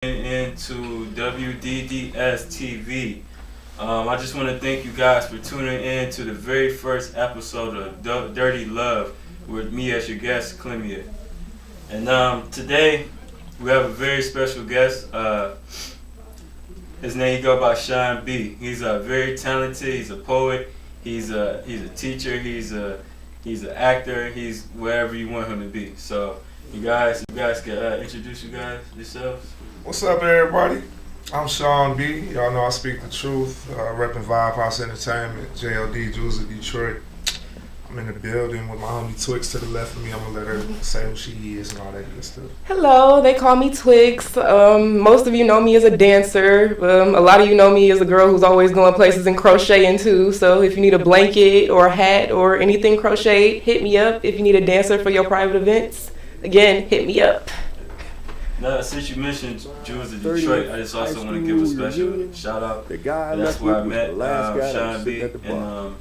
Into WDDS TV. I just want to thank you guys for tuning in to the very first episode of Dirty Love with me as your guest, Clemia. And today we have a very special guest. His name go by Sean B. He's very talented. He's a poet. He's a teacher. He's an actor. He's wherever you want him to be. So you guys can introduce you guys yourselves. What's up, everybody? I'm Sean B. Y'all know I speak the truth. Repping Vibe House Entertainment, JLD, Jules of Detroit. I'm in the building with my homie Twix to the left of me. I'm gonna let her say who she is and all that good stuff. Hello, they call me Twix. Most of you know me as a dancer. A lot of you know me as a girl who's always going places and crocheting too. So if you need a blanket or a hat or anything crocheted, hit me up. If you need a dancer for your private events, again, hit me up. Now, since you mentioned Jules of Detroit, I just also want to give a special shout out. That's where I met Sean B. And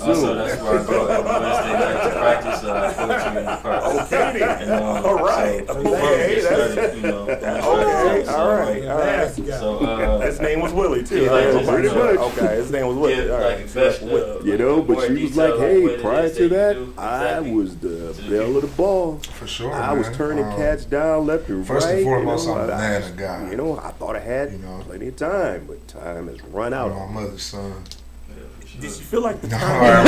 also, that's where I go on Wednesday night to practice poetry in the park. Okay, then. All right. So before we get started, all right. So, his name was Willie, too. Pretty much. Okay, his name was Willie. All right. But she was like, hey, prior to that, I was the belle of the ball. For sure, I was turning cats down left and right. First and foremost, I'm a man of God. I thought I had plenty of time, but time has run out. I'm my mother's son. Did you feel like the Those time?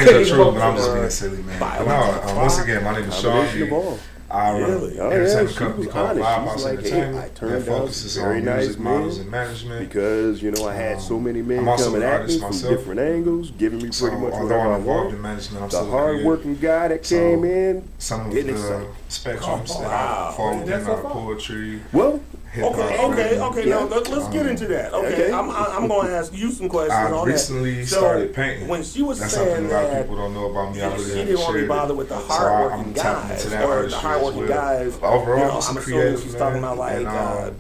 things are true, but I'm just being silly, man. But no, once again, my name is Sean B. I run an entertainment company called Vibe House Entertainment that focuses on music, models, and management. Because, I had so many men coming at me from different angles, giving me pretty much what I involved in management, I'm the hard-working guy that came in, some of the spectrums that fall within our poetry. Well, Okay. Now let's get into that. Okay. I'm going to ask you some questions on that. I recently started painting. When she was That's saying something a lot of people don't know about me. I really she didn't want to be bothered with the hardworking guys or the hardworking guys. Overall, I'm assuming she's talking about like one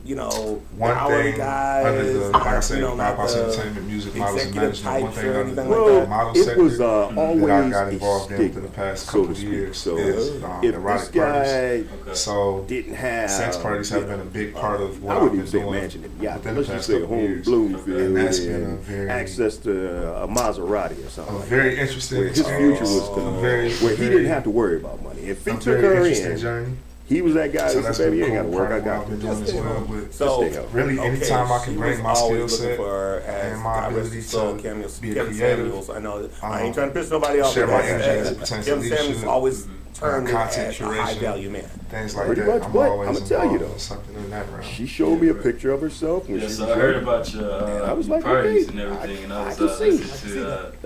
thing guys, under the like I said, Vibe House Entertainment, music, models, and management. One thing under the model it sector was that always I got involved in within the past couple of years so is if erotic this parties. guy So didn't have sex parties have been a big part of what I I've wouldn't been even say doing mansion it. Yeah, within let's the just past say couple home years. Bloomfield And that's been a very access to a Maserati or something. Very interesting Where his future was where he didn't have to worry about money. If he took her in, journey. he was that guy So that said, baby, you ain't got to work. I I've got been you. doing as well. But So really, anytime I can bring my skill set and my ability to be a creative, I know that I ain't trying to piss nobody off. share my energy as it pertains to Kim Samuels leadership, always turned me content as a high curation, value man. things like Pretty that. much, I'm but always I'ma tell you involved though, in something in that realm. She showed me a picture of herself when she was I heard about your I was like, parties okay, and everything, and I was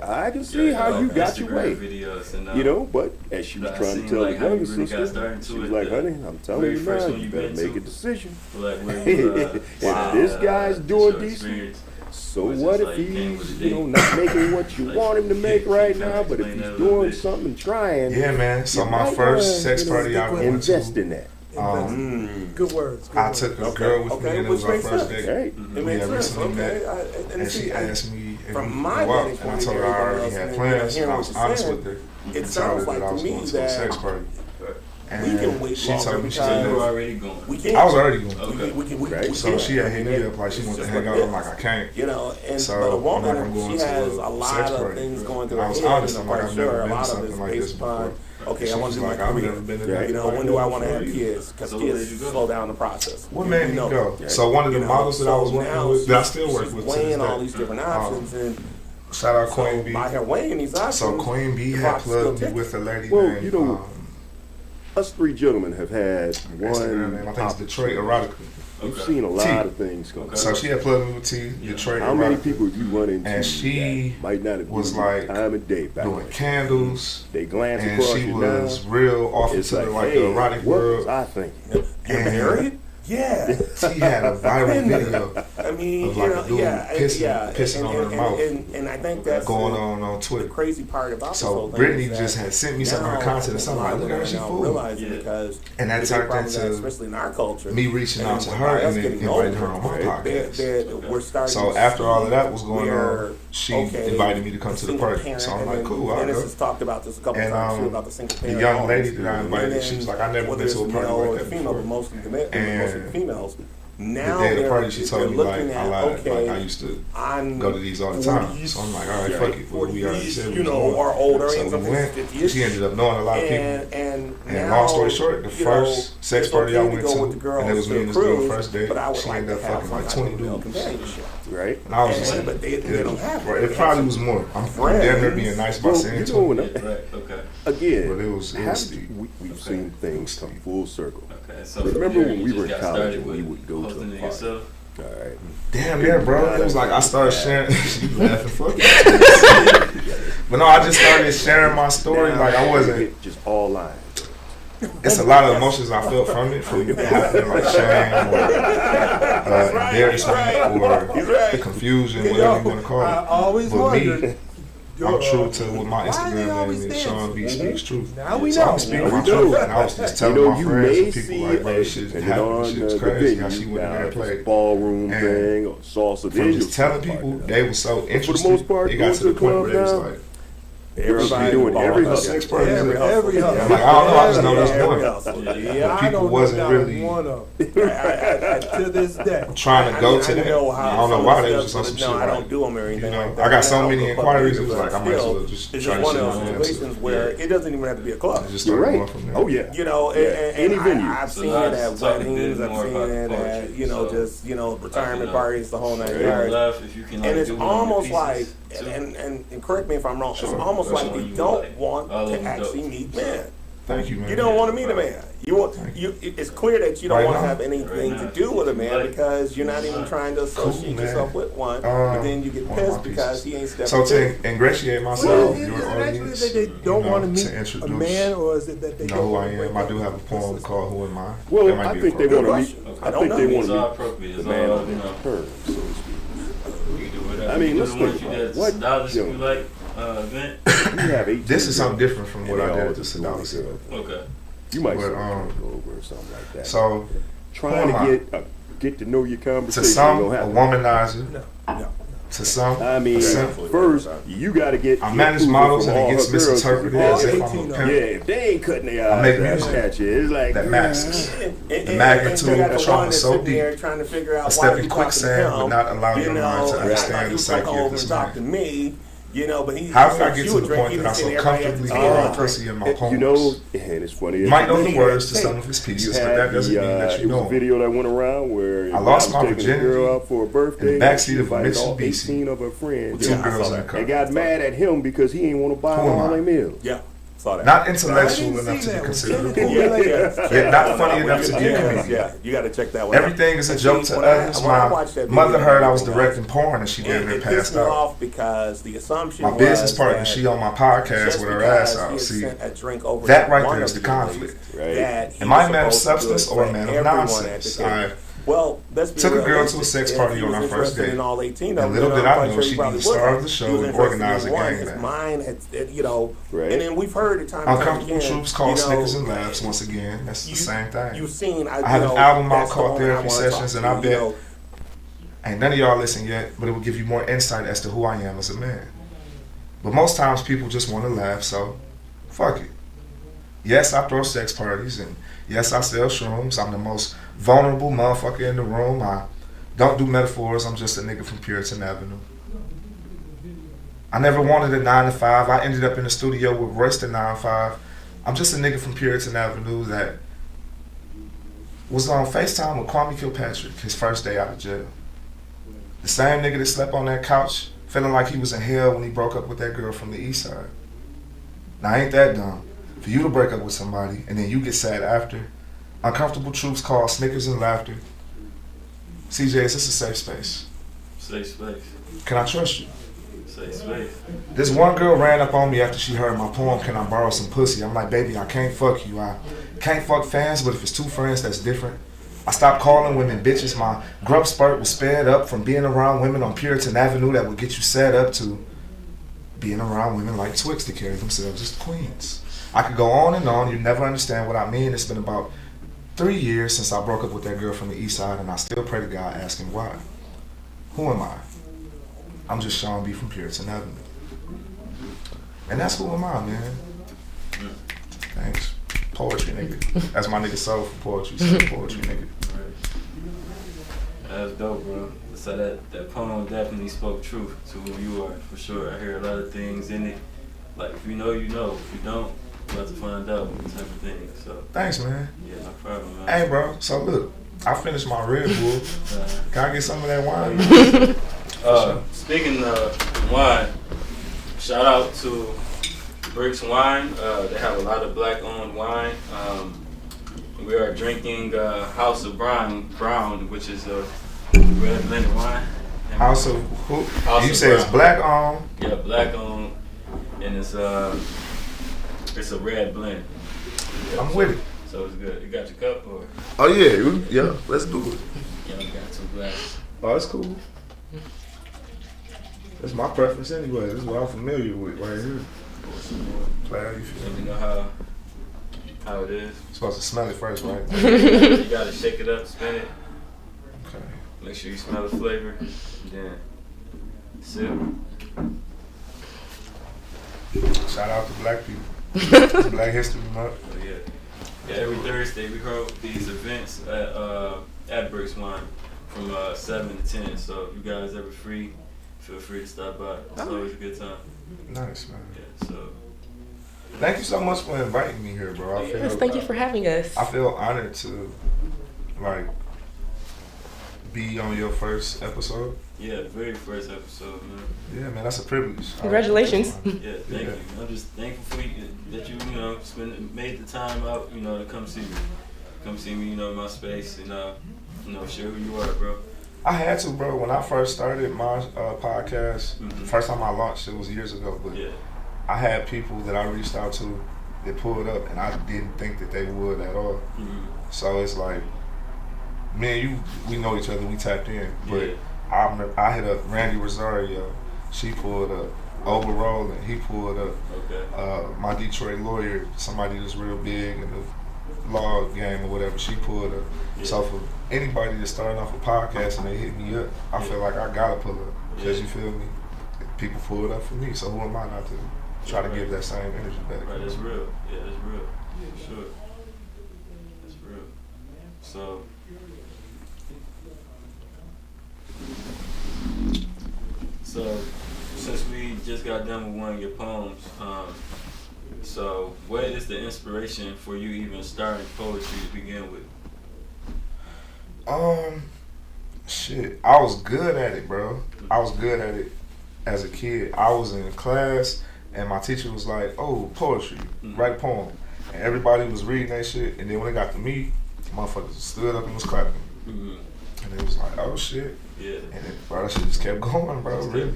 I can see how you got your way. Videos and, but as she was trying to tell the younger sister, she was like, honey, I'm telling you now, you better make a decision. If this guy's doing decent, so what if he's, not making what you want him to make right now, but if he's doing something, trying. Yeah, man. So my first sex party I went invest to, in that. Good words. I took a girl with me, and it was our first date. It We had recently met, and she asked me if we could go out, and I told her I already had plans, and I was honest with her, and told her that I was going to a sex party. And she told me, she said, you were already going. I was already going. Okay. So she had hit me up like she wanted to hang out. I'm like, I can't. And So but a I'm like, woman, I'm going she to has a a lot sex of party. things going through I her was head, honest. and I'm I'm like, quite I've sure never a been to lot of something it's like this based upon, before. okay, I She want was to do like, my I've career. never been to that. When do I want to have kids? Because kids slow down the process. What made me go? So one of the models that I was working with, that I still work with to this weighing all day. these different options, and Shout out Queen B. by her weighing these options, So Queen B had plugged me with a lady named us three gentlemen have had one. I think it's Detroit Erotica. We've seen a lot of things go. So she had plugged me with T, Detroit How many Erotica. people you run into And she that might not have was been like time of day back doing when candles, they glance and across she you was now. real off It's into like, like hey, the erotic what world. was I thinking? You're married? Yeah. He had a viral video I mean, of like a dude pissing on her mouth. And I think that's going on Twitter. The crazy part about this so whole thing. Brittany just had sent me some of her content or something like, look at her, she fooled. And that turned into especially in our culture, me reaching out to her and then inviting her on my podcast. We're starting so after all of that was going on, she invited me to come to the party. So I'm like, cool, I'll go. Dennis talked about this a couple times too, about the single parent. The young lady that I invited, she was like, I never been to a party like that before. Mostly females. Now the day of the party, she told me like, I lied, okay, like I used to go to these all the time. So I'm like, all right, fuck it. Well, we already said we was going. Or older, so we went. She ended up knowing a lot of people. And long story short, the first sex party I went to, and it was me and this girl first date, she ended up fucking like 20 dudes. Right? And I was just like, it probably was more. I'm damn near being nice by saying 20. Again, but it was we've seen things come full circle. So remember when we were in college and we would go to a party? All right. Damn, yeah, bro. It was like I started sharing. You laughing, fuck. But no, I just started sharing my story. Like I wasn't just all lines. It's a lot of emotions I felt from it, from happening, like shame or embarrassment or confusion, whatever you want to call it. I always wondered. I'm true to what my Instagram name is, Sean B Speaks Truth. Now we so know. I'm speaking my truth, and I was just telling my friends and people like, bro, this shit happened, shit was crazy, how she went in there and played. Ballroom thing or salsa. From just telling people, they were so interested, for the most part, it got to the point where they was like, everybody doing every hustle. Sex party. Every hustle. I'm like, I don't know, I just know there's one. Yeah, people wasn't really one of to this day trying to go to that. I don't know why they was just on some shit. I don't do them or anything like that. I got so many inquiries. It was like I might as well just it's try just to one shit of on those situations where it doesn't even have to be a club. Just start going from there. Oh yeah. You know, and any venue. I've seen it at weddings. I've seen it at just retirement parties, the whole nine yards. And it's almost like, and correct me if I'm wrong. It's almost like they don't want to actually meet men. Thank you, man. You don't want to meet a man. It's clear that you don't want to have anything to do with a man because you're not even trying to associate yourself with one. But then you get pissed because he ain't stepping in. So to ingratiate myself, is your it actually audience, that they don't want to meet to introduce, a man, or is it that they know don't who I want am? I do have a poem called "Who Am I?" Well, I think they want to meet. I think they want to meet the man on the turn, so to speak. I mean, let's think about it. What event? You have 18 This is something different from what I did at the Sedalis event. Okay. You might go over or something like that. So trying to get to know your conversation. To some, a womanizer. No. To some, I mean, first you got to get. I manage models and it gets misinterpreted as if I'm a pimp. Yeah, if they ain't cutting their eyes at you, it's like that masks. The magnitude of trauma so deep. A step in quicksand would not allow your mind to understand the psyche of this man. But how did I get to the point that I so comfortably call pussy in my poems? And it's funny. You might know the words to some of his pieces, but that doesn't mean that you know them. Video that went around where I lost my virginity a girl out for a birthday in the backseat of a Mitsubishi 18 of her friends. with 2 girls in the car. They got mad at him because he ain't want to buy all their meals. Yeah. Not intellectual enough to be considered a poet. Yet not funny enough to be a comedian. Yeah, you got to check that one. Everything is a joke to others. My mother heard I was directing porn and she damn near passed out. Because the assumption my business partner, she on my podcast with her ass out. See, that right there is the conflict. Am I a man of substance or a man of nonsense? Well, took a girl to a sex party on our first date, and little did I know she'd be the star of the show and organize a gangbang. And then we've heard it time Uncomfortable Truths called Snickers and Laughs. Once again, that's the same thing. You've seen. I have an album out called Therapy Sessions, and I bet ain't none of y'all listen yet, but it will give you more insight as to who I am as a man. But most times people just want to laugh, so fuck it. Yes, I throw sex parties, and yes, I sell shrooms. I'm the most vulnerable motherfucker in the room. I don't do metaphors. I'm just a nigga from Puritan Avenue. I never wanted a 9 to 5. I ended up in the studio with Royce the 9 to 5. I'm just a nigga from Puritan Avenue that was on FaceTime with Kwame Kilpatrick his first day out of jail. The same nigga that slept on that couch feeling like he was in hell when he broke up with that girl from the east side. Now ain't that dumb? For you to break up with somebody and then you get sad after. Uncomfortable Truths called Snickers and Laughter. CJ, is this a safe space? Safe space. Can I trust you? Safe space. This one girl ran up on me after she heard my poem, Can I Borrow Some Pussy? I'm like, baby, I can't fuck you. I can't fuck fans, but if it's 2 friends, that's different. I stopped calling women bitches. My growth spurt was sped up from being around women on Puritan Avenue that would get you set up to being around women like Twix that carry themselves as queens. I could go on and on. You never understand what I mean. It's been about 3 years since I broke up with that girl from the east side, and I still pray to God asking why. Who am I? I'm just Sean B from Puritan Avenue. And that's who am I, man. Thanks. Poetry, nigga. That's my nigga soul for poetry. So poetry, nigga. That's dope, bro. So that poem definitely spoke truth to who you are, for sure. I hear a lot of things in it. Like, if you know, you know. If you don't, you're about to find out type of thing. So thanks, man. Yeah, no problem, man. Hey, bro. So look, I finished my Red Bull. Can I get some of that wine? Speaking of wine, shout out to Bricks Wine. They have a lot of black-owned wine. We are drinking House of Brown, which is a red blended wine. House of who? You say it's black owned? Yeah, black owned, and it's a red blend. Yeah, I'm with it. So it's good. You got your cup or? Oh yeah, let's do it. Yeah, we got two glasses. Oh, that's cool. That's my preference anyway. This is what I'm familiar with right here. Play how you feel. Let me know how it is. You're supposed to smell it first, right? You gotta shake it up, spin it. Okay. Make sure you smell the flavor, and then sip. Shout out to black people. It's Black History Month. Oh, yeah, every Thursday we hold these events at Bricks Wine from 7 to 10. So if you guys ever free, feel free to stop by. It's always a good time. Nice, man. Yeah, so. Thank you so much for inviting me here, bro. Yes, thank you for having us. I feel honored to, be on your first episode. Yeah, very first episode, man. Yeah, man, that's a privilege. Congratulations. Yeah, thank you. I'm just thankful for you that you made the time out, to come see me. Come see me, in my space, and share who you are, bro. I had to, bro. When I first started my podcast, the first time I launched, it was years ago, but I had people that I reached out to that pulled up, and I didn't think that they would at all. So it's like, me and you, we know each other, we tapped in, but I hit up Randy Rosario, she pulled up. Oba Roland, he pulled up. Okay. My Detroit lawyer, somebody that's real big in the law game or whatever, she pulled up. So for anybody that's starting off a podcast and they hit me up, I feel like I gotta pull up. Because you feel me? People pulled up for me, so who am I not to try to give that same energy back? Right, that's real. Yeah, that's real. For sure. That's real. So since we just got done with one of your poems, so what is the inspiration for you even starting poetry to begin with? Shit, I was good at it, bro. I was good at it as a kid. I was in class and my teacher was like, "Oh, poetry, write a poem." And everybody was reading that shit, and then when it got to me, motherfuckers stood up and was clapping. And it was like, "Oh shit." Yeah. And then, bro, that shit just kept going, bro. Really.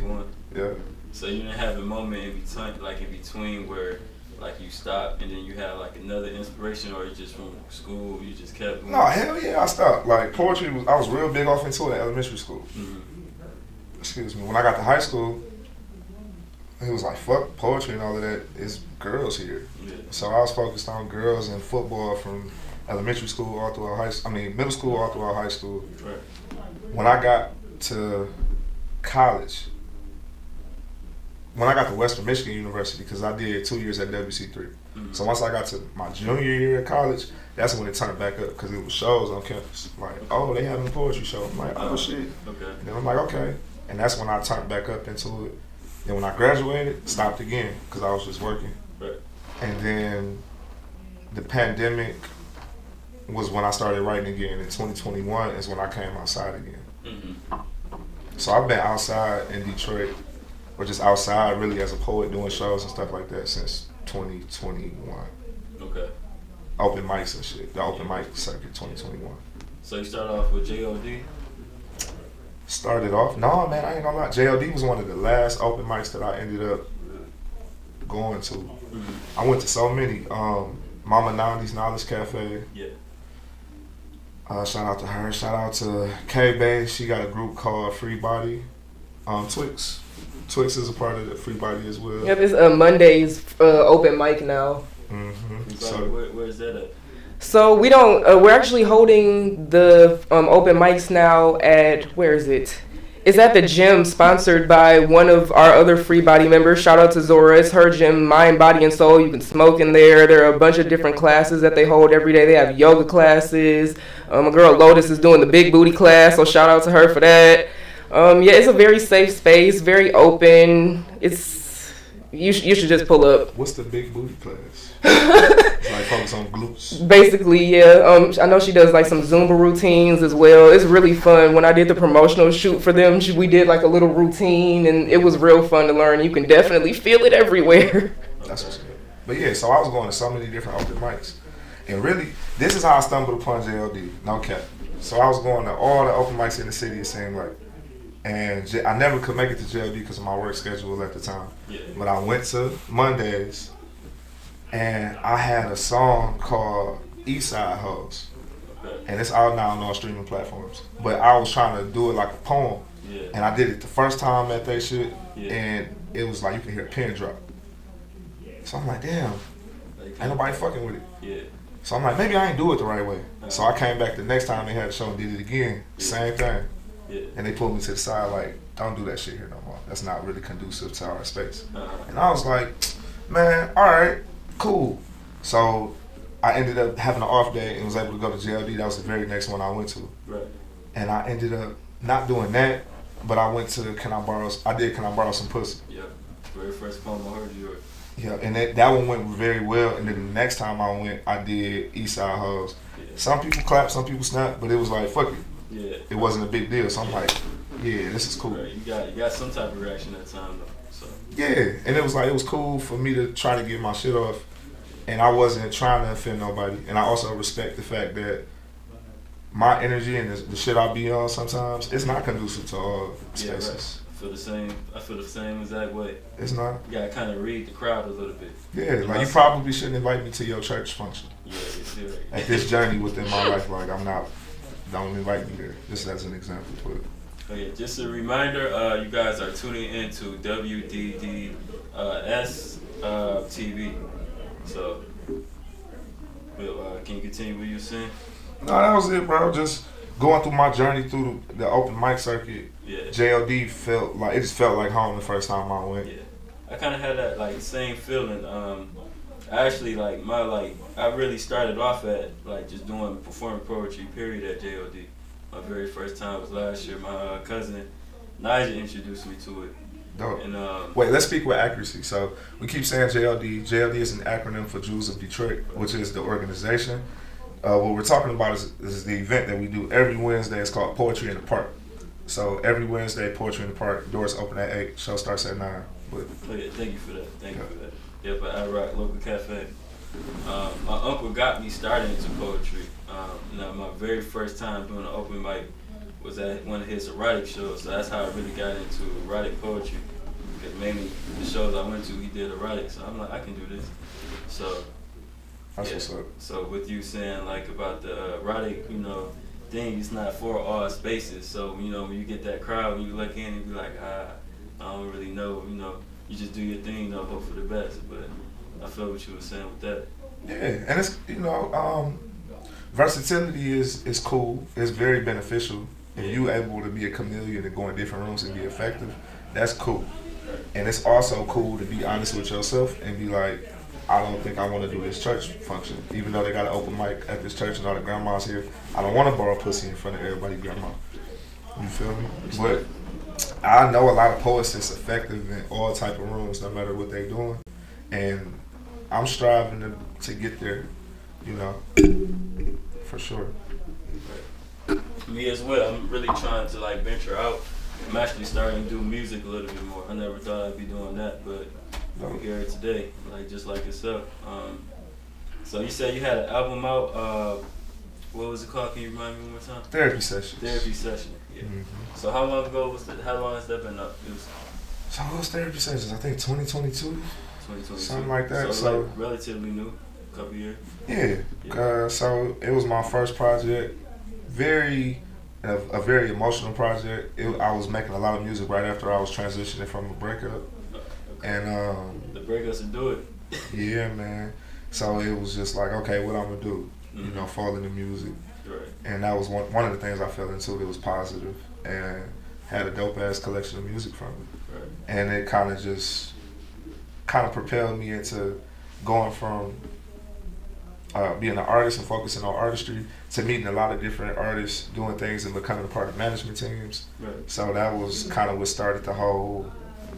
Yeah. So you didn't have a moment in between where you stopped and then you had another inspiration, or you just from school you just kept going? No, hell yeah, I stopped. Poetry I was real big off into it at elementary school. Excuse me. When I got to high school, it was like, fuck poetry and all of that. It's girls here. Yeah. So I was focused on girls and football from elementary school all throughout middle school all throughout high school. Right. When I got to college, when I got to Western Michigan University, because I did 2 years at WC3. So once I got to my junior year at college, that's when it turned back up, because it was shows on campus. Oh, they having a poetry show. I'm like, oh shit. Okay. And then I'm like, okay. And that's when I turned back up into it. Then when I graduated, stopped again, because I was just working. Right. And then the pandemic was when I started writing again. In 2021 is when I came outside again. So I've been outside in Detroit, or just outside really as a poet doing shows and stuff like that since 2021. Okay. Open mics and shit. The open mic circuit 2021. So you started off with JOD? Started off? No, man, I ain't gonna lie. JOD was one of the last open mics that I ended up going to. I went to so many. Mama Nandi's Knowledge Cafe. Yeah. Shout out to her. Shout out to K-Bay. She got a group called Free Body. Twix. Twix is a part of the Free Body as well. Yep, it's Monday's open mic now. Mm-hmm. So where's that at? So we don't. We're actually holding the open mics now at, where is it? It's at the gym, sponsored by one of our other Free Body members. Shout out to Zora. It's her gym, Mind, Body, and Soul. You can smoke in there. There are a bunch of different classes that they hold every day. They have yoga classes. A girl, Lotus, is doing the big booty class, so shout out to her for that. Yeah, it's a very safe space, very open. You should just pull up. What's the big booty class? It's like focus on glutes. Basically, yeah. I know she does like some Zumba routines as well. It's really fun. When I did the promotional shoot for them, we did like a little routine, and it was real fun to learn. You can definitely feel it everywhere. That's what's good. But yeah, so I was going to so many different open mics, and really, this is how I stumbled upon JLD. No cap. So I was going to all the open mics in the city, it seemed like. And I never could make it to JLD because of my work schedule at the time. Yeah. But I went to Mondays, and I had a song called Eastside Hoes. Okay. And it's out now on all streaming platforms. But I was trying to do it like a poem. Yeah. And I did it the first time at that shit, and it was like you could hear a pin drop. So I'm like, damn, ain't nobody fucking with it. Yeah. So I'm like, maybe I ain't do it the right way. So I came back the next time they had a show and did it again. Same thing. Yeah. And they pulled me to the side like, don't do that shit here no more. That's not really conducive to our space. And I was like, man, all right, cool. So I ended up having an off day and was able to go to JLD. That was the very next one I went to. Right. And I ended up not doing that, but I went to Can I Borrow Some Pussy? Yeah, very first poem I heard you. Yeah, and that one went very well. And then the next time I went, I did Eastside Hoes. Yeah. Some people clapped, some people snapped, but it was like, fuck it. Yeah. It wasn't a big deal, so I'm like, yeah, this is cool. Right. You got some type of reaction that time though. So yeah, and it was cool for me to try to get my shit off, and I wasn't trying to offend nobody. And I also respect the fact that my energy and the shit I be on sometimes, it's not conducive to all spaces. Yeah, right. I feel the same exact way. It's not. You gotta kind of read the crowd a little bit. Yeah, like you probably shouldn't invite me to your church function. Yeah, you're right. At this journey within my life, like don't invite me there, just as an example. But okay, just a reminder, you guys are tuning in to WDDS TV. So, can you continue what you were saying? No, that was it, bro. Just going through my journey through the open mic circuit. Yeah. JLD felt like home the first time I went. Yeah, I kind of had that like same feeling. Actually, I really started off at just doing performing poetry period at JLD. My very first time was last year. My cousin Nigel introduced me to it. Dope. And wait, let's speak with accuracy. So we keep saying JLD. JLD is an acronym for Jews of Detroit, which is the organization. What we're talking about is the event that we do every Wednesday. It's called Poetry in the Park. So every Wednesday, Poetry in the Park. Doors open at 8. Show starts at 9. But thank you for that. Thank you for that. Yep, at I Rock Local Cafe. My uncle got me started into poetry. Now, my very first time doing an open mic was at one of his erotic shows. So that's how I really got into erotic poetry. Because mainly the shows I went to, he did erotic. So I'm like, I can do this. So that's what's up. So with you saying about the erotic, thing, it's not for all spaces. So when you get that crowd, when you look in and be like, I don't really know, you just do your thing, hope for the best. But I feel what you were saying with that. Yeah, and it's versatility is cool. It's very beneficial. If you able to be a chameleon and go in different rooms and be effective, that's cool. And it's also cool to be honest with yourself and be like, I don't think I want to do this church function, even though they got an open mic at this church and all the grandmas here. I don't want to borrow pussy in front of everybody's grandma. You feel me? But I know a lot of poets that's effective in all type of rooms, no matter what they're doing, and I'm striving to get there, for sure. Me as well. I'm really trying to venture out. I'm actually starting to do music a little bit more. I never thought I'd be doing that, but we're here today, just like yourself. So you said you had an album out. What was it called? Can you remind me one more time? Therapy Session. Therapy Session. Yeah. Mm-hmm. So how long ago was that? How long has that been up? So it was Therapy Sessions. I think 2022. 2022. Something like that. So relatively new, couple years. Yeah. So it was my first project. a very emotional project. I was making a lot of music right after I was transitioning from a breakup. Okay. And the breakups will do it. Yeah, man. So it was just like, okay, what I'm gonna do? Mm-hmm. You know, fall into music. Right. And that was one of the things I fell into that was positive, and had a dope ass collection of music from it. Right. And it kind of propelled me into going from being an artist and focusing on artistry to meeting a lot of different artists, doing things and becoming a part of management teams. Right. So that was kind of what started the whole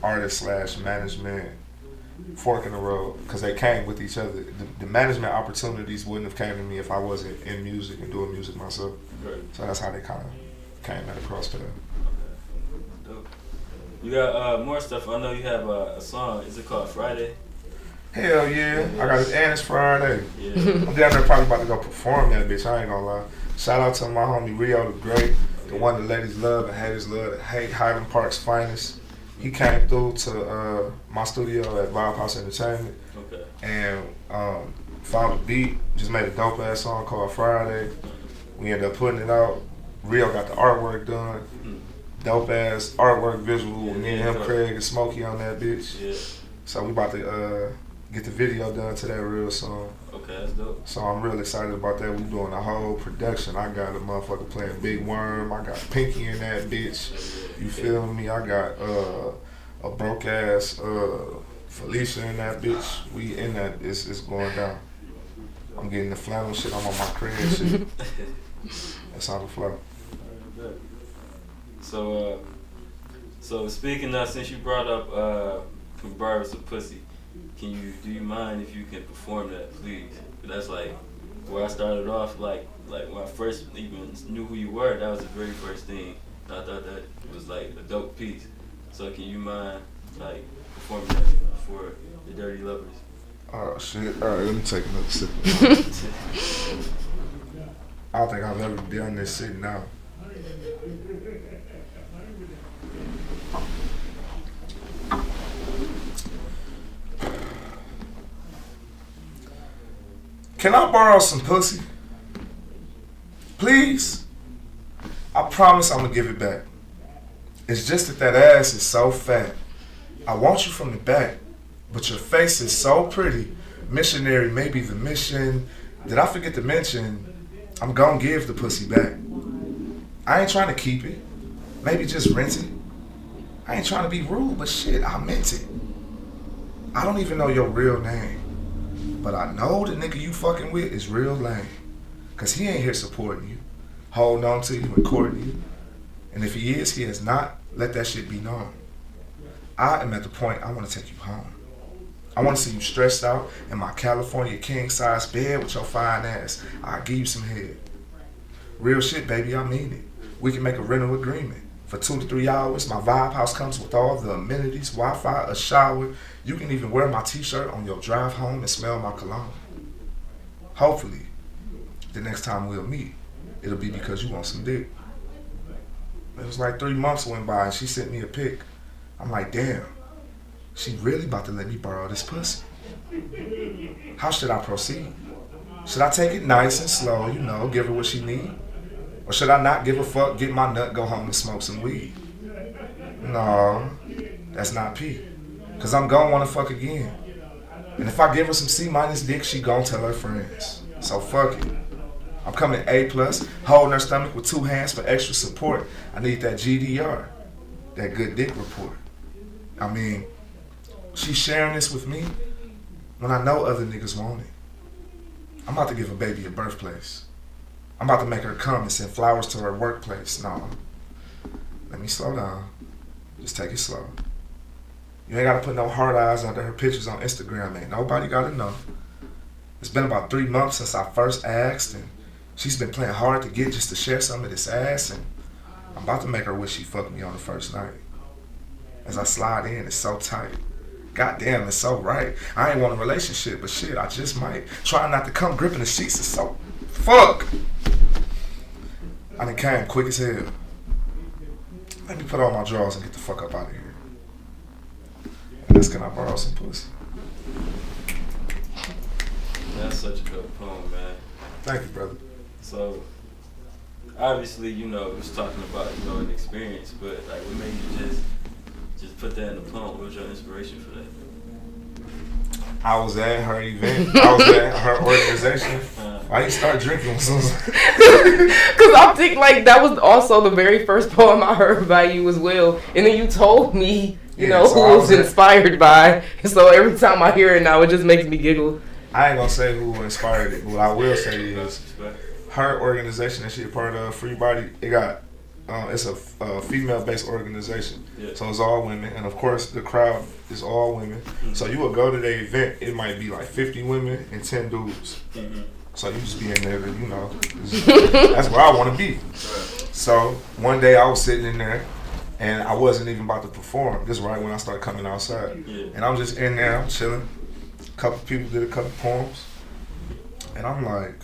artist/management fork in the road, because they came with each other. The management opportunities wouldn't have came to me if I wasn't in music and doing music myself. Right. So that's how they kind of came at a crosspath. Okay. Dope. You got more stuff. I know you have a song. Is it called Friday? Hell yeah. I got it, and it's Friday. Yeah. I'm down there probably about to go perform that bitch, I ain't gonna lie. Shout out to my homie Rio the Great, the one the ladies love and haters love, Highland Park's finest. He came through to my studio at Vibe House Entertainment. Okay. And found a beat, just made a dope ass song called Friday. We ended up putting it out. Rio got the artwork done. Dope ass artwork visual with me and him, Craig and Smokey on that bitch. Yeah. So we about to get the video done to that real song. Okay, that's dope. So I'm real excited about that. We doing a whole production. I got a motherfucker playing Big Worm. I got Pinky in that bitch. You feel me? I got a broke ass Felicia in that bitch. We in that. It's going down. I'm getting the flannel shit. I'm on my crib shit. That's how the flow. So speaking of, since you brought up from barbers to pussy, do you mind if you can perform that, please? That's like where I started off. Like when I first even knew who you were, that was the very first thing. I thought that was like a dope piece. So can you mind like performing that for the Dirty Lovers? Oh shit! All right, let me take another sip. I don't think I've ever done this sitting down. Can I borrow some pussy? Please? I promise I'm gonna give it back. It's just that ass is so fat. I want you from the back, but your face is so pretty. Missionary may be the mission. Did I forget to mention, I'm gonna give the pussy back. I ain't trying to keep it. Maybe just rent it. I ain't trying to be rude, but shit, I meant it. I don't even know your real name. But I know the nigga you fucking with is real lame. Cause he ain't here supporting you, holding on to you and courting you. And if he is, he has not, let that shit be known. I am at the point I want to take you home. I want to see you stressed out in my California king-size bed with your fine ass. I'll give you some head. Real shit, baby, I mean it. We can make a rental agreement. For 2 to 3 hours, my Vibe House comes with all the amenities, Wi-Fi, a shower. You can even wear my t-shirt on your drive home and smell my cologne. Hopefully, the next time we'll meet, it'll be because you want some dick. It was like 3 months went by and she sent me a pic. I'm like, damn, she really about to let me borrow this pussy. How should I proceed? Should I take it nice and slow, you know, give her what she need? Or should I not give a fuck, get my nut, go home and smoke some weed? No, that's not P. Cause I'm gonna wanna fuck again. And if I give her some C- dick, she gon' tell her friends. So fuck it. I'm coming A+, holding her stomach with 2 hands for extra support. I need that GDR, that good dick report. I mean, she's sharing this with me when I know other niggas want it. I'm about to give a baby a birthplace. I'm about to make her come and send flowers to her workplace. No, let me slow down. Just take it slow. You ain't gotta put no hard eyes under her pictures on Instagram, ain't nobody gotta know. It's been about 3 months since I first asked, and she's been playing hard to get just to share some of this ass, and I'm about to make her wish she fucked me on the first night. As I slide in, it's so tight. Goddamn, it's so right. I ain't want a relationship, but shit, I just might. Trying not to come gripping the sheets is so fuck. I done came quick as hell. Let me put on my drawers and get the fuck up out of here. And this, can I borrow some pussy? That's such a dope poem, man. Thank you, brother. So, obviously, you know, it was talking about, you know, an experience, but like, what made you just put that in the poem? What was your inspiration for that? I was at her event. I was at her organization. Why you start drinking? Because I think like that was also the very first poem I heard by you as well. And then you told me, you know, so who was inspired by. So every time I hear it now, it just makes me giggle. I ain't gonna say who inspired it, but what I will say is her organization that she a part of, Free Body, it got it's a female-based organization, so it's all women, and of course the crowd is all women. So you would go to the event, it might be like 50 women and 10 dudes. So you just be in there, you know, that's where I want to be. So one day I was sitting in there, and I wasn't even about to perform. This is right when I started coming outside, and I'm just in there, I'm chilling. A couple people did a couple poems, and I'm like,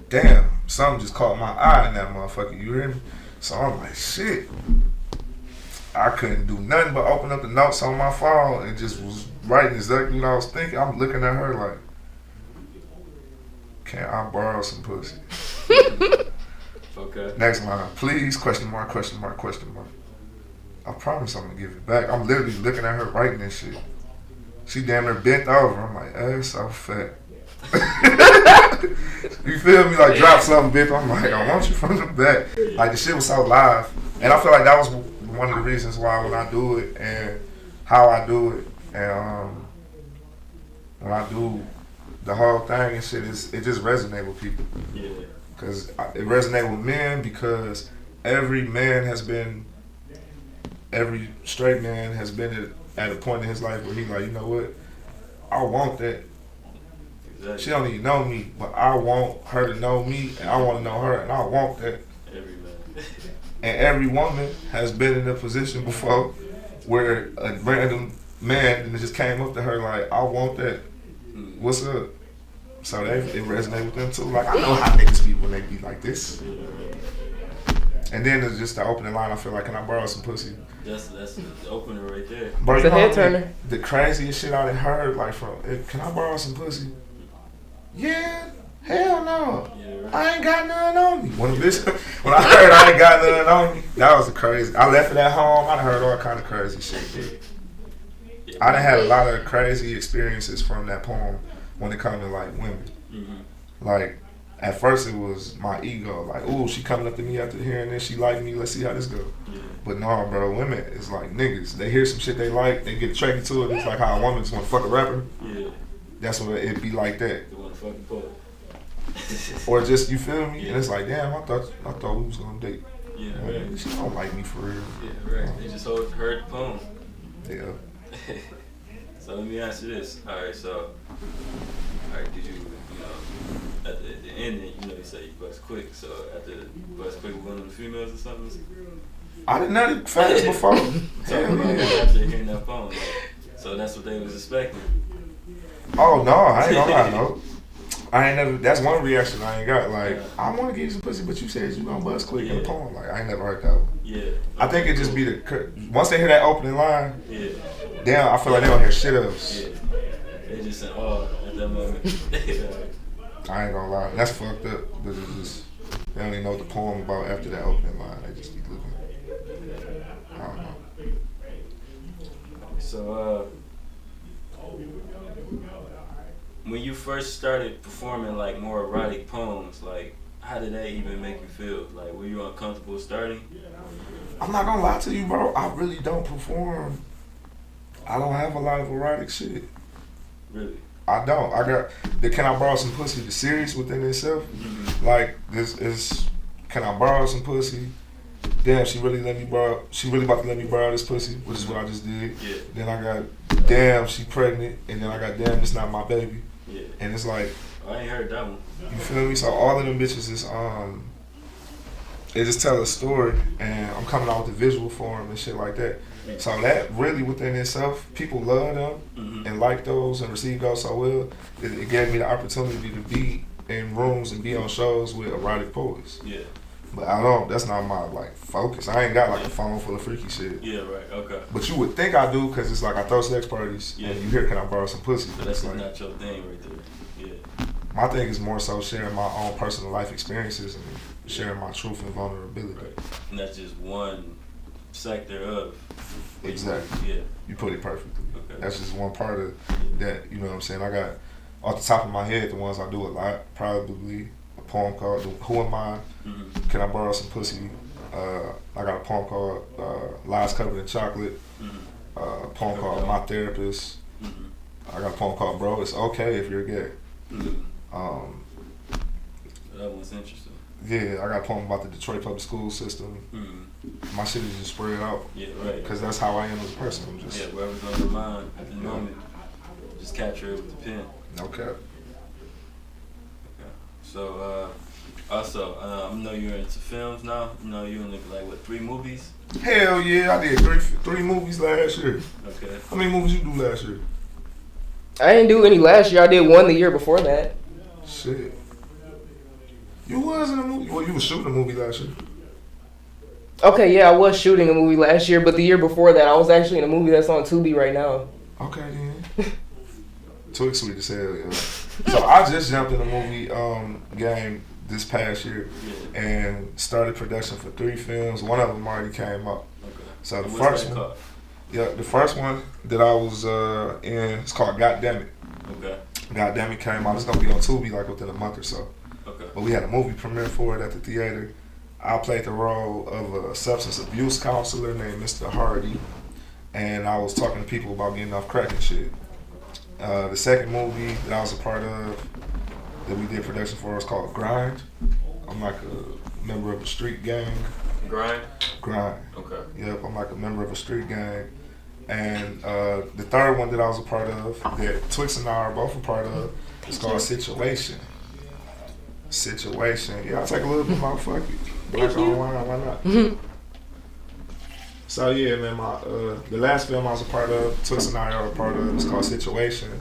damn, something just caught my eye in that motherfucker, you hear me? So I'm like, shit. I couldn't do nothing but open up the notes on my phone and just was writing exactly what I was thinking. I'm looking at her like, can I borrow some pussy? Okay. Next line, please, question mark, question mark, question mark. I promise I'm gonna give it back. I'm literally looking at her writing this shit. She damn near bent over. I'm like, ass so fat. You feel me? Like, drop something, bitch. I'm like, I want you from the back. Like, the shit was so live. And I feel like that was one of the reasons why when I do it and how I do it and when I do the whole thing and shit, it just resonates with people. Yeah. Because it resonates with men because every straight man has been at a point in his life where he's like, you know what? I want that. Exactly. She don't even know me, but I want her to know me, and I want to know her, and I want that. Every man. And every woman has been in a position before where a random man just came up to her like, I want that. What's up? So it resonated with them too. Like, I know how niggas be when they be like this. And then there's just the opening line. I feel like, can I borrow some pussy? That's the opener right there. Bro, it's a head turner. The craziest shit I done heard, like, from, can I borrow some pussy? Yeah, hell no. Yeah, right. I ain't got none on me. When I heard I ain't got none on me, that was the crazy. I left it at home. I done heard all kind of crazy shit. I done had a lot of crazy experiences from that poem when it comes to, like, women. Like, at first it was my ego. Like, ooh, she coming up to me after hearing this. She like me. Let's see how this go. Yeah. But no, bro, women is like niggas. They hear some shit they like. They get attracted to it. It's like how a woman just want to fuck a rapper. Yeah. That's what it be like that. They want to fucking poet. Or just, you feel me? Yeah. And it's like, damn, I thought we was gonna date. Yeah, right. She don't like me for real. Yeah, right. They just heard the poem. Yeah. So let me ask you this. All right, did you know, at the ending, you know, you say you bust quick. So after you bust quick with one of the females or something? I didn't know that fast before. Talking about after hearing that poem. Like, so that's what they was expecting. Oh no, I ain't gonna lie, no. I ain't never. That's one reaction I ain't got. Like, I want to give you some pussy, but you said you gonna bust quick in the poem. Like, I ain't never heard that one. Yeah. I think it just be once they hear that opening line. Yeah. Damn, I feel like they don't hear shit else. Yeah. They just in awe at that moment. I ain't gonna lie, that's fucked up. They don't even know what the poem about after that opening line. They just be looking. I don't know. So, when you first started performing like more erotic poems, like how did that even make you feel? Like, were you uncomfortable starting? I'm not gonna lie to you, bro. I really don't perform. I don't have a lot of erotic shit. Really? I don't. I got the Can I Borrow Some Pussy, the series within itself. Mm-hmm. Like, this is Can I Borrow Some Pussy? Damn, she really about to let me borrow this pussy, which is what I just did. Yeah. Then I got Damn, she pregnant, and then I got Damn, it's not my baby. Yeah. And it's like, I ain't heard that one. You feel me? So all of them bitches is they just tell a story, and I'm coming out with the visual form and shit like that. So that really within itself, people love them and like those and receive those so well. It gave me the opportunity to be in rooms and be on shows with erotic poets. Yeah. But that's not my like focus. I ain't got like a phone full of freaky shit. Yeah, right, okay. But you would think I do, because it's like I throw sex parties and you hear Can I Borrow Some Pussy? So that's like, not your thing right there. Yeah. My thing is more so sharing my own personal life experiences and sharing my truth and vulnerability. Right. And that's just one sector of. Exactly. Yeah. You put it perfectly. Okay. That's just one part of that. You know what I'm saying? I got off the top of my head the ones I do a lot. Probably a poem called "Who Am I? Mm-hmm. Can I Borrow Some Pussy?" I got a poem called "Lies Covered in Chocolate." Mm-hmm. A poem called "My Therapist." Mm-hmm. I got a poem called "Bro, It's Okay If You're Gay." Mm-hmm. That one's interesting. Yeah, I got a poem about the Detroit public school system. Mm-hmm. My shit is just spread out. Yeah, right. Because that's how I am as a person. I'm just wherever's on your mind at the moment, just capture it with the pen. okay. Okay. So, also, I know you're into films now. You know, you're in like what, 3 movies? Hell yeah, I did three movies last year. Okay. How many movies you do last year? I didn't do any last year. I did one the year before that. Shit. You was in a movie? Well, you was shooting a movie last year. Okay, yeah, I was shooting a movie last year, but the year before that, I was actually in a movie that's on Tubi right now. Okay, then. Twix sweet as hell, yeah. So I just jumped in the movie game this past year and started production for 3 films. One of them already came out. Okay. So the And first one, called? the first one that I was in, it's called Goddamn It. Okay. Goddamn It came out. It's gonna be on Tubi like within a month or so. Okay. But we had a movie premiere for it at the theater. I played the role of a substance abuse counselor named Mr. Hardy, and I was talking to people about getting off crack and shit. The second movie that I was a part of that we did production for was called Grind. I'm like a member of a street gang. Grind? Grind. Okay. Yep, I'm like a member of a street gang. And the third one that I was a part of, that Twix and I are both a part of, is called Situation. Situation. Yeah, I'll take a little bit more, fuck it. Black on wine, why not? So yeah, man, the last film I was a part of, Twix and I are a part of, it's called Situation.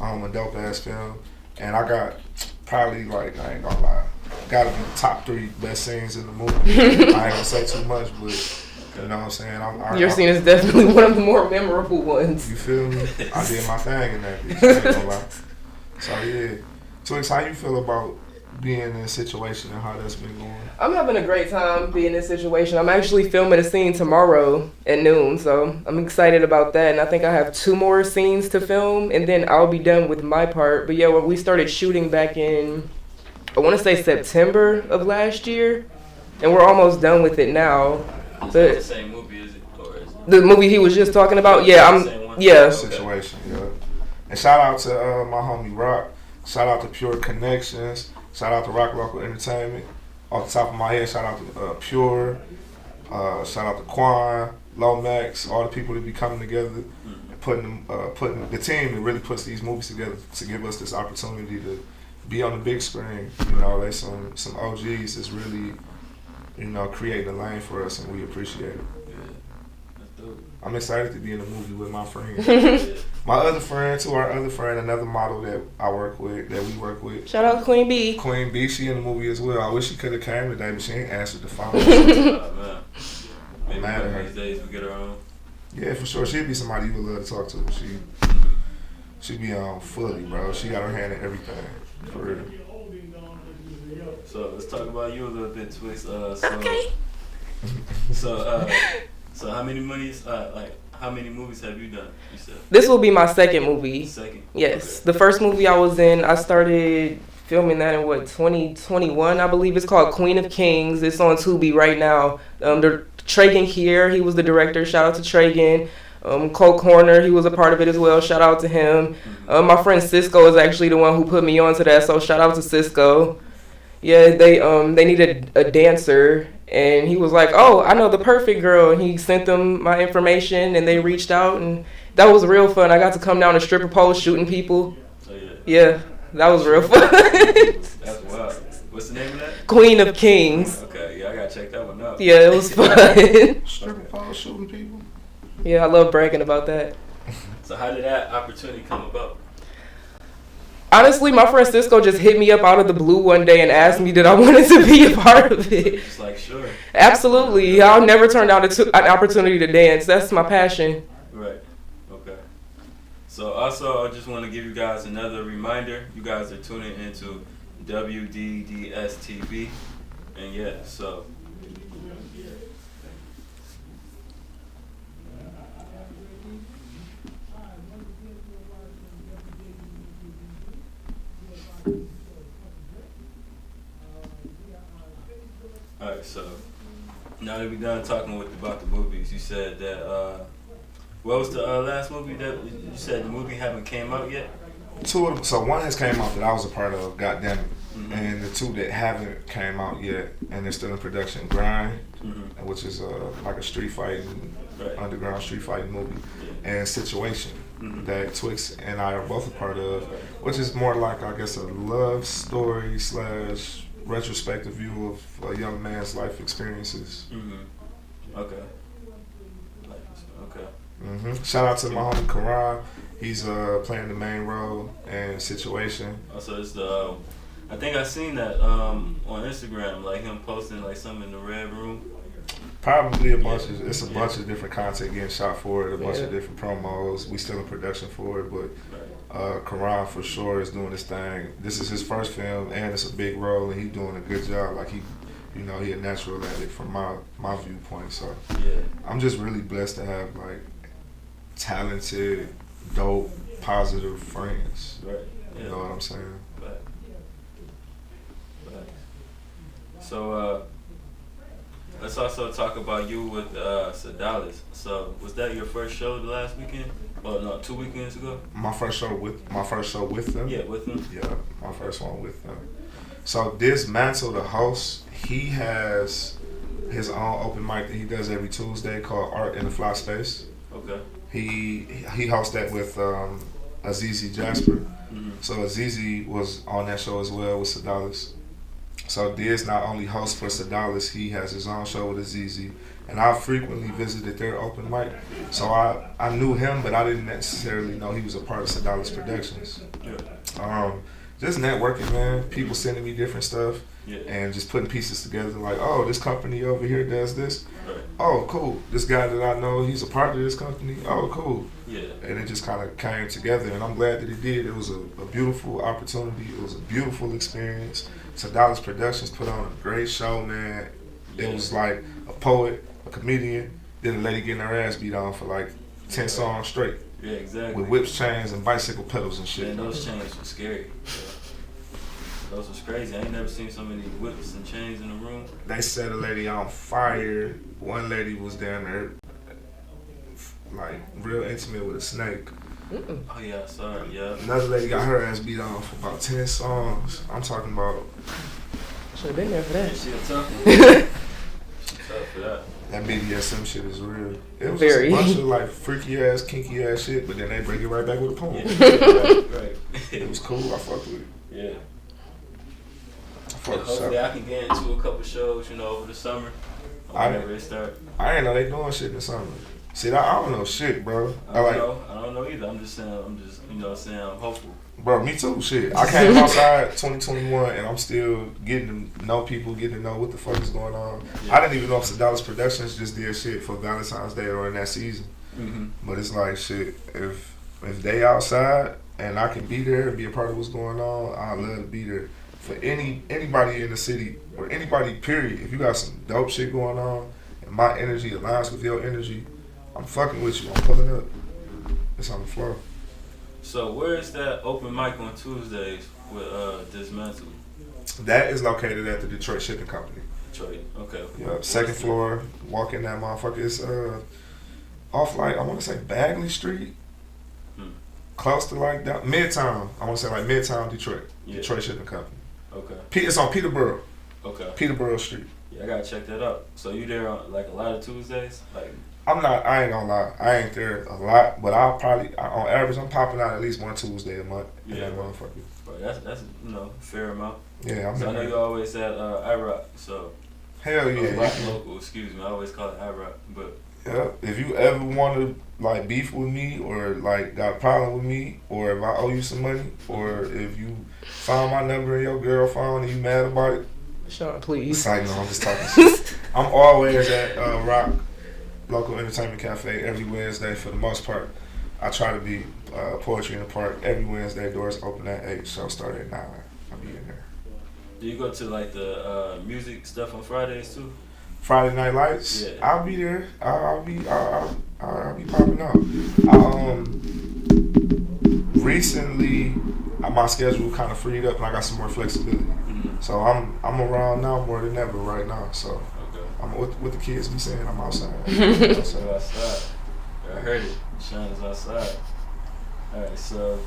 A dope ass film. And I got probably, like, I ain't gonna lie, gotta be the top 3 best scenes in the movie. I ain't gonna say too much, but you know what I'm saying? Your scene is definitely one of the more memorable ones. You feel me? I did my thing in that bitch, I ain't gonna lie. So yeah. Twix, how you feel about being in a situation and how that's been going? I'm having a great time being in this situation. I'm actually filming a scene tomorrow at noon, so I'm excited about that. And I think I have 2 more scenes to film, and then I'll be done with my part. But yeah, when we started shooting back in, I want to say September of last year, and we're almost done with it now. It's not the same movie, is it? Or is it? The movie he was just talking about? Yeah, yeah. Situation, yeah. And shout out to my homie Rock. Shout out to Pure Connections. Shout out to Rock Local Entertainment. Off the top of my head, shout out to Pure. Shout out to Quan, Lomax, all the people that be coming together and putting the team that really puts these movies together to give us this opportunity to be on the big screen. You know, they some OGs that's really, you know, creating a lane for us, and we appreciate it. Yeah, that's dope. I'm excited to be in the movie with my friend. My other friend, too, our other friend, another model that I work with, that we work with. Shout out Queen B. Queen B, she in the movie as well. I wish she could have came today, but she ain't answered the phone. Man. Maybe Mad at one her. of these days we get her on. Yeah, for sure. She'd be somebody you would love to talk to. She be on fully, bro. She got her hand in everything. For real. So let's talk about you a little bit, Twix. Okay. So how many movies have you done? You said This will be my second movie. second. Yes. Okay. The first movie I was in, I started filming that in 2021, I believe. It's called Queen of Kings. It's on Tubi right now. Tragan here, he was the director. Shout out to Tragan. Cole Corner, he was a part of it as well. Shout out to him. My friend Cisco is actually the one who put me onto that, so shout out to Cisco. Yeah, they needed a dancer, and he was like, "Oh, I know the perfect girl." And he sent them my information, and they reached out, and that was real fun. I got to come down to stripper poles shooting people. Oh, yeah. Yeah, that was real fun. That's wild. What's the name of that? Queen of Kings. Okay, yeah, I gotta check that one out. Yeah, it was fun. Stripper pole shooting people. Yeah, I love bragging about that. So how did that opportunity come about? Honestly, my friend Cisco just hit me up out of the blue one day and asked me that I wanted to be a part of it. Just like, sure. Absolutely. I'll never turn down an opportunity to dance. That's my passion. Right. Okay. So also, I just want to give you guys another reminder. You guys are tuning into WDDS TV. And yeah, so. Alright, so now that we're done talking about the movies, you said that what was the last movie that you said the movie haven't came out yet? Two of them, so one has came out that I was a part of, goddamn it, and the two that haven't came out yet and they're still in production, Grind, which is like a street fighting, underground street fighting movie, and Situation that Twix and I are both a part of, which is more like, I guess, a love story / retrospective view of a young man's life experiences. Okay. Shout out to my homie Karan. He's playing the main role in Situation. Also, it's the I think I seen that on Instagram, like him posting like something in the red room. Probably a bunch of it's a bunch of different content getting shot for it, a bunch of different promos. We still in production for it, but Karan for sure is doing his thing. This is his first film, and it's a big role, and he's doing a good job. Like he a natural at it from my viewpoint. So I'm just really blessed to have like talented, dope, positive friends. Right. Yeah. You know what I'm saying? So let's also talk about you with Sedalis. So was that your first show the last weekend? Well, no, 2 weekends ago. My first show with them. Yeah, with them. Yeah, my first one with them. So Dismantle, the host, he has his own open mic that he does every Tuesday called Art in the Fly Space. Okay. He hosts that with Azizi Jasper. So Azizi was on that show as well with Sedalis. So Diz not only hosts for Sedalis, he has his own show with Azizi. And I frequently visited their open mic. So I knew him, but I didn't necessarily know he was a part of Sedalis Productions. Just networking, man. People sending me different stuff. And just putting pieces together like, oh, this company over here does this. Oh, cool. This guy that I know, he's a part of this company. Oh, cool. And it just kind of came together, and I'm glad that it did. It was a beautiful opportunity. It was a beautiful experience. Sedalis Productions put on a great show, man. It was like a poet, a comedian, then a lady getting her ass beat on for like 10 songs straight. Yeah, exactly. With whips, chains, and bicycle pedals and shit. Man, those chains were scary. Those was crazy. I ain't never seen so many whips and chains in the room. They set a lady on fire. One lady was down there, like, real intimate with a snake. Oh, yeah, sorry, yeah. Another lady got her ass beat on for about 10 songs. I'm talking about... Should have been there for that. She tough for that. That BDSM shit is real. It was Very. Just a bunch of like freaky ass, kinky ass shit, but then they bring it right back with a poem. Right. It was cool. I fucked with it. Yeah. Hopefully I can get into a couple shows, over the summer. Whenever it start. I didn't know they doing shit in the summer. See, I don't know shit, bro. I don't know either. I'm just saying, I'm hopeful. Bro, me too, shit. I came outside 2021 and I'm still getting to know people, getting to know what the fuck is going on. I didn't even know if Sedalis Productions just did shit for Valentine's Day or in that season. But it's like, shit, if they outside and I can be there and be a part of what's going on, I'd love to be there. For anybody in the city or anybody, period, if you got some dope shit going on and my energy aligns with your energy, I'm fucking with you. I'm pulling up. It's on the floor. So where is that open mic on Tuesdays with Dismantle? That is located at the Detroit Shipping Company. Detroit, okay. Yeah, second floor. Walk in that motherfucker. It's off like, I want to say Bagley Street. Close to like that Midtown. I want to say like Midtown Detroit. Detroit Shipping Company. Okay. It's on Peterborough. Okay. Peterborough Street. Yeah, I gotta check that out. So you there on like a lot of Tuesdays? Like I ain't gonna lie. I ain't there a lot, but I'll probably, on average, I'm popping out at least one Tuesday a month. Yeah. That motherfucker. Bro, that's fair amount. Yeah, I know you always said IROC, so. Hell yeah. Rock local, excuse me. I always call it IROC, but. Yeah, if you ever want to like beef with me or like got a problem with me or if I owe you some money or if you found my number in your girl phone and you mad about it. Sean, please. It's like, no, I'm just talking shit. I'm always at Rock Local Entertainment Cafe every Wednesday for the most part. I try to be Poetry in the Park every Wednesday. Doors open at 8, show start at 9. I'll be in there. Do you go to like the music stuff on Fridays too? Friday Night Lights. Yeah. I'll be there. I'll be popping up. Recently, my schedule kind of freed up and I got some more flexibility. Mm-hmm. So I'm around now more than ever right now. So okay. I'm what the kids be saying. I'm outside. outside. I heard it. Sean is outside. All right. So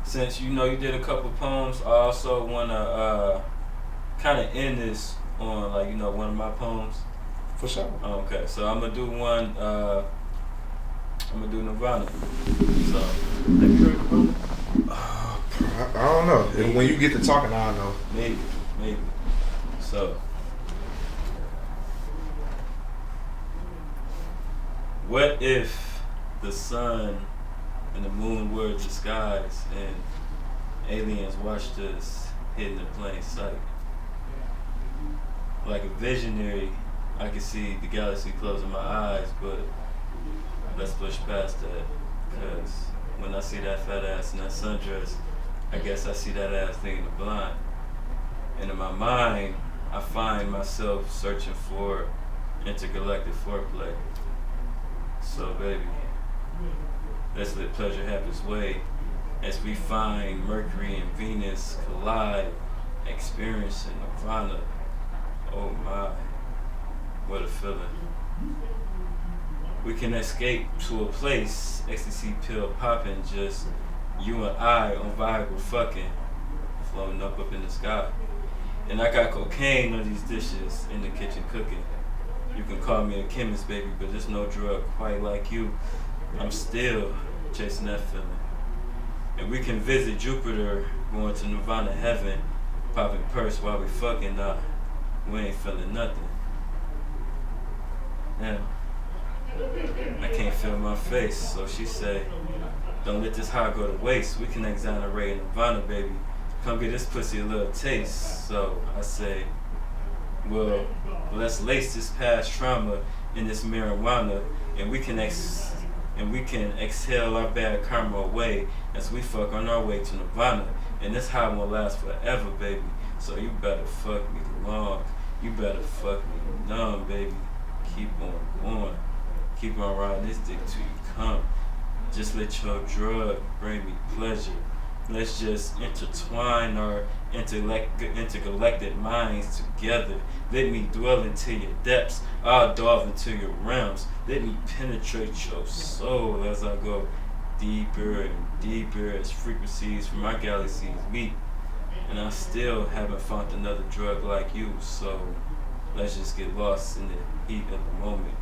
since you did a couple poems, I also wanna kind of end this on like one of my poems. For sure. Okay. So I'm gonna do one. I'm gonna do Nirvana. So, have you heard Nirvana? I don't know. And when you get to talking, I'll know. Maybe. So, what if the sun and the moon were the skies and aliens watched us hidden in plain sight? Like a visionary, I could see the galaxy closing my eyes, but let's push past that, because when I see that fat ass in that sundress, I guess I see that ass thinking of blind. And in my mind, I find myself searching for intergalactic foreplay. So baby, let's let pleasure have its way as we find Mercury and Venus collide, experiencing Nirvana. Oh my, what a feeling. We can escape to a place, ecstasy pill popping, just you and I on Viagra fucking, floating up in the sky. And I got cocaine on these dishes in the kitchen cooking. You can call me a chemist, baby, but there's no drug quite like you. I'm still chasing that feeling. And we can visit Jupiter, going to Nirvana heaven, popping purse while we fucking, we ain't feeling nothing. Now, I can't feel my face, so she say, don't let this high go to waste. We can exonerate Nirvana, baby. Come get this pussy a little taste. So I say, well, let's lace this past trauma in this marijuana, and we can exhale our bad karma away as we fuck on our way to Nirvana. And this high won't last forever, baby. So you better fuck me long. You better fuck me numb, baby. Keep on going. Keep on riding this dick till you come. Just let your drug bring me pleasure. Let's just intertwine our intergalactic minds together. Let me dwell into your depths. I'll delve into your realms. Let me penetrate your soul as I go deeper and deeper as frequencies from our galaxies meet. And I still haven't found another drug like you, so let's just get lost in the heat of the moment.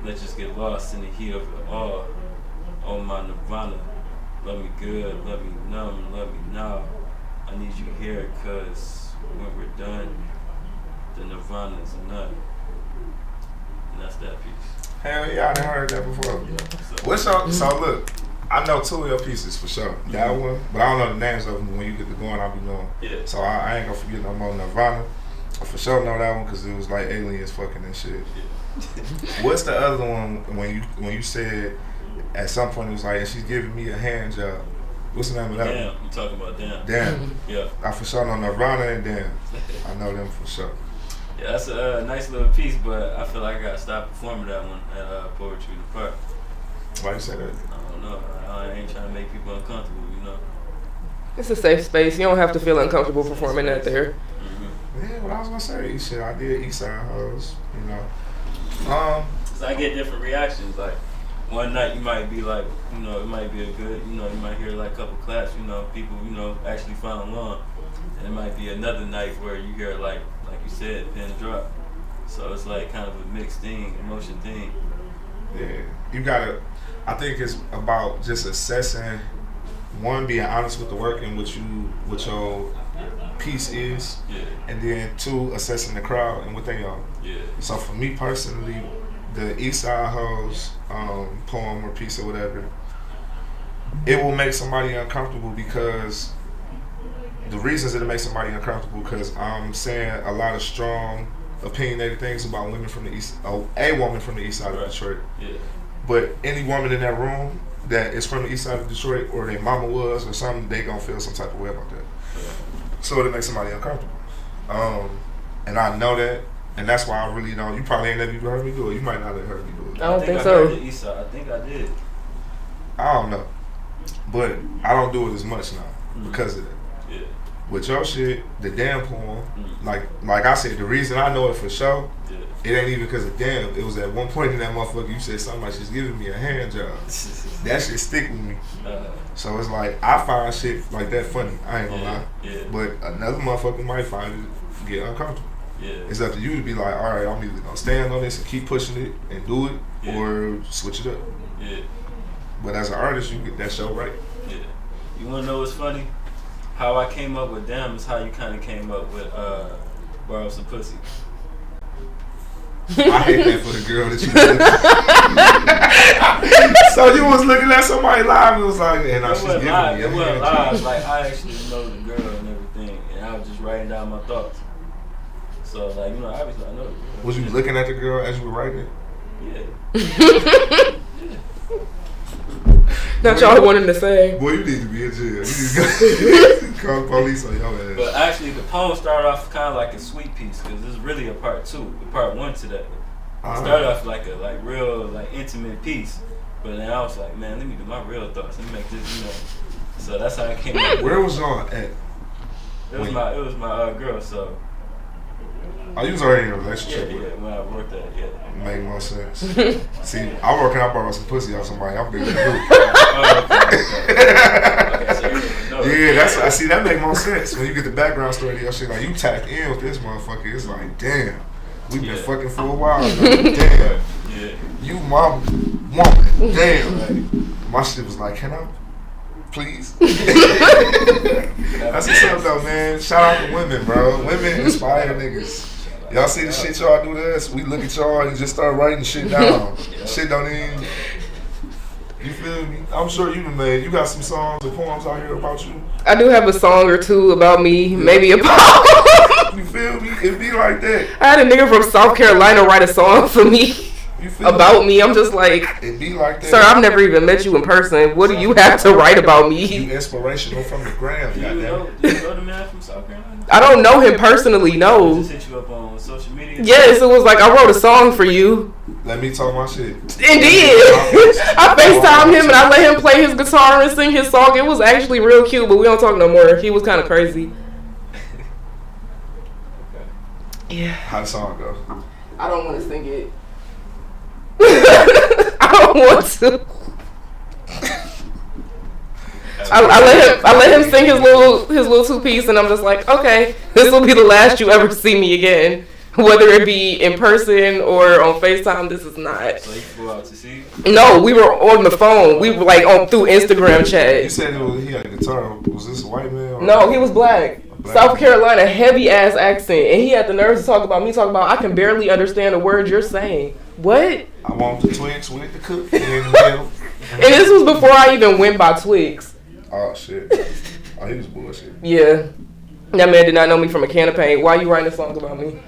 Let's just get lost in the heat of it all. Oh my Nirvana, love me good, love me numb, love me now. I need you here, cause when we're done, the Nirvana is none. And that's that piece. Hell yeah, I done heard that before. Yeah, so look, I know two of your pieces for sure. That one, but I don't know the names of them. When you get to going, I'll be knowing. Yeah. So I ain't gonna forget no more Nirvana. I for sure know that one because it was like aliens fucking and shit. Yeah. What's the other one when you said at some point it was like, she's giving me a hand job? What's the name of that Damn, one? you talking about Damn. Damn. Yeah. I for sure know Nirvana and Damn. I know them for sure. Yeah, that's a nice little piece, but I feel like I gotta stop performing that one at Poetry in the Park. Why you say that? I don't know. I ain't trying to make people uncomfortable, you know. It's a safe space. You don't have to feel uncomfortable performing that there. Mm-hmm. Yeah, what I was gonna say, shit, I did Eastside Hoes, you know. So I get different reactions. Like one night you might be like, you know, it might be a good, you know, you might hear like a couple claps, you know, people, you know, actually found along. And it might be another night where you hear like you said, pin drop. So it's like kind of a mixed thing, emotion thing. Yeah, you gotta. I think it's about just assessing. One, being honest with the work and what your piece is, Yeah. and then two, assessing the crowd and what they are. Yeah. So for me personally, the Eastside Hoes poem or piece or whatever, it will make somebody uncomfortable because the reasons it makes somebody uncomfortable because I'm saying a lot of strong, opinionated things about women from the east, a woman from the east side of Detroit. Yeah. But any woman in that room that is from the east side of Detroit or their mama was or something, they gonna feel some type of way about that. so it makes somebody uncomfortable. And I know that, and that's why I really don't. You probably ain't never even heard me do it. You might not have heard me do it. I don't think I so. heard the East Side. I think I did. I don't know, but I don't do it as much now because of that. Yeah. With your shit, the damn poem, like I said, the reason I know it for sure, it ain't even because of damn. It was at one point in that motherfucker you said something like she's giving me a hand job. That shit stick with me. So it's like I find shit like that funny. I ain't gonna lie. Yeah. But another motherfucker might find it get uncomfortable. Yeah. It's up to you to be like, all right, I'm either gonna stand on this and keep pushing it and do it, or switch it up. Yeah. But as an artist, you get that show right. Yeah. You wanna know what's funny? How I came up with Damn is how you kind of came up with Borrow Some Pussy. I hate that for the girl that you look. So you was looking at somebody live and was like, and now she's giving me a hand. It wasn't live. Like, I actually know the girl and everything, and I was just writing down my thoughts. So, like, obviously I know the girl. Was you looking at the girl as you were writing it? Yeah. That's y'all wanted to say. Boy, you need to be in jail. You need to call the police on your ass. But actually, the poem started off kind of like a sweet piece, because there's really a part 2, a part 1 to that. It started off like a real intimate piece, but then I was like, man, let me do my real thoughts. Let me make this, So that's how I came up. Where was y'all at? It was my girl. So. Oh, you was already in a relationship with her? Yeah, when I worked at Make more sense. See, I'm working out borrow some pussy on somebody. I'm big as you. Yeah, that's. I see. That make more sense when you get the background story to your shit. Like you tapped in with this motherfucker. It's like, damn, we've been fucking for a while. Damn, you my woman. Damn, my shit was like, can I? Please. That's what's up though, man. Shout out to women, bro. Women inspire niggas. Y'all see the shit y'all do to us? We look at y'all and just start writing shit down. Shit don't even. You feel me? I'm sure you you got some songs or poems out here about you. I do have a song or two about me, maybe a poem. You feel me? It be like that. I had a nigga from South Carolina write a song for me. About me. I'm just like, it be like that. Sir, I've never even met you in person. What do you have to write about me? You inspirational from the ground. Do you know the man from South Carolina? I don't know him personally, no. Just hit you up on social media? Yes, it was like, I wrote a song for you. Let me talk my shit. Indeed. I FaceTimed him and I let him play his guitar and sing his song. It was actually real cute, but we don't talk no more. He was kind of crazy. Yeah. How'd the song go? I don't want to sing it. I don't want to. I let him sing his little 2-piece, and I'm just like, okay, this will be the last you ever see me again, whether it be in person or on FaceTime. This is not. So you flew out to see? No, we were on the phone. We were like through Instagram chat. You said he had a guitar. Was this a white man? Or no, he was black. South Carolina, heavy ass accent, and he had the nerves to talk about me. Talking about I can barely understand the words you're saying. What? I want the Twix with the cookie in the middle. And this was before I even went by Twix. Oh shit! Oh, he was bullshit. Yeah, that man did not know me from a can of paint. Why you writing a song about me?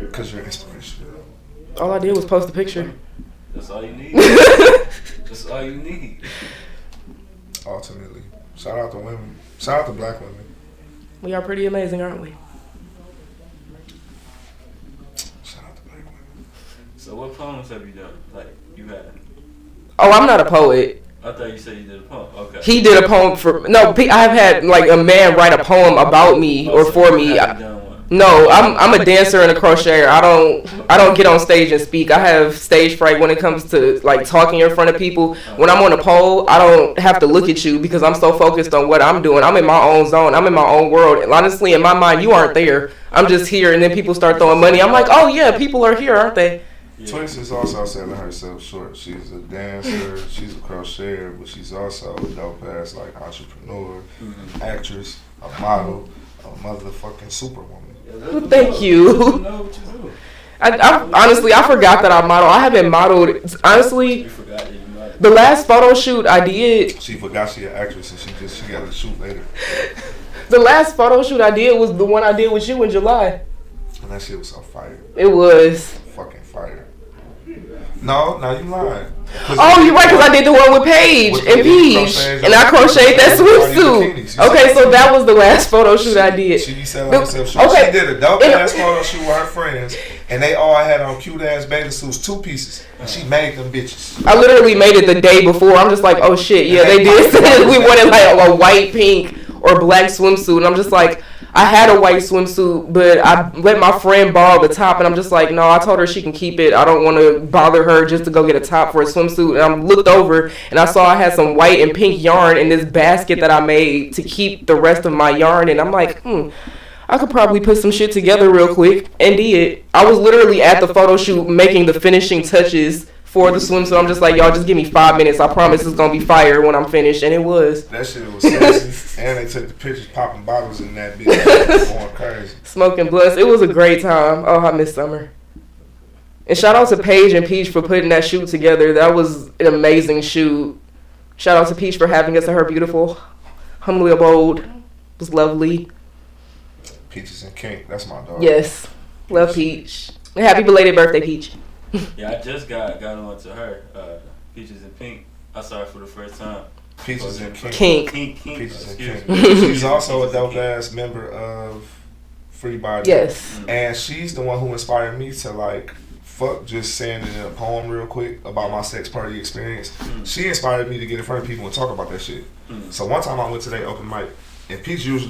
Because you're inspirational. All I did was post a picture. That's all you need. That's all you need. Ultimately, shout out to women. Shout out to black women. We are pretty amazing, aren't we? Shout out to black women. So what poems have you done? Like you had? Oh, I'm not a poet. I thought you said you did a poem. Okay. He did a poem for I've had like a man write a poem about me or for me. No, I'm a dancer and a crocheter. I don't get on stage and speak. I have stage fright when it comes to like talking in front of people. When I'm on a pole, I don't have to look at you because I'm so focused on what I'm doing. I'm in my own zone. I'm in my own world. And honestly, in my mind, you aren't there. I'm just here, and then people start throwing money. I'm like, oh yeah, people are here, aren't they? Twix is also selling herself short. She's a dancer, she's a crocheter, but she's also a dope ass like entrepreneur, actress, a model, a motherfucking superwoman. Well, thank you. I honestly, I forgot that I model. I haven't modeled. Honestly, the last photo shoot I did. She forgot she an actress and she got to shoot later. The last photo shoot I did was the one I did with you in July. And that shit was on fire. It was. Fucking fire. No, you lying. Oh, you're right, because I did the one with Paige and Peach, and I crocheted that swimsuit. Okay, so that was the last photo shoot I did. She be selling herself short. Okay. She did a dope ass photo shoot with her friends, and they all had on cute ass bathing suits, 2 pieces, and she made them bitches. I literally made it the day before. I'm just like, oh shit, yeah, they did say we wanted like a white, pink, or black swimsuit, and I'm just like, I had a white swimsuit, but I let my friend borrow the top, and I'm just like, no, I told her she can keep it. I don't want to bother her just to go get a top for a swimsuit. And I looked over, and I saw I had some white and pink yarn in this basket that I made to keep the rest of my yarn, and I'm like, I could probably put some shit together real quick, and did. I was literally at the photo shoot making the finishing touches for the swimsuit. I'm just like, y'all just give me 5 minutes. I promise it's gonna be fire when I'm finished, and it was. That shit was sexy, and they took the pictures popping bottles in that bitch, going crazy. Smoking blunts. It was a great time. Oh, I miss summer. And shout out to Paige and Peach for putting that shoot together. That was an amazing shoot. Shout out to Peach for having us at her beautiful, humbly abode. It was lovely. Peaches and Kink, that's my dog. Yes, love Peach. And happy belated birthday, Peach. Yeah, I just got on to her. Peaches and Pink. I saw her for the first time. Peaches and Kink. Peaches and Kink. She's also a dope ass member of Free Body. Yes. And she's the one who inspired me to like fuck just saying it in a poem real quick about my sex party experience. She inspired me to get in front of people and talk about that shit. So one time I went to their open mic, and Peach usually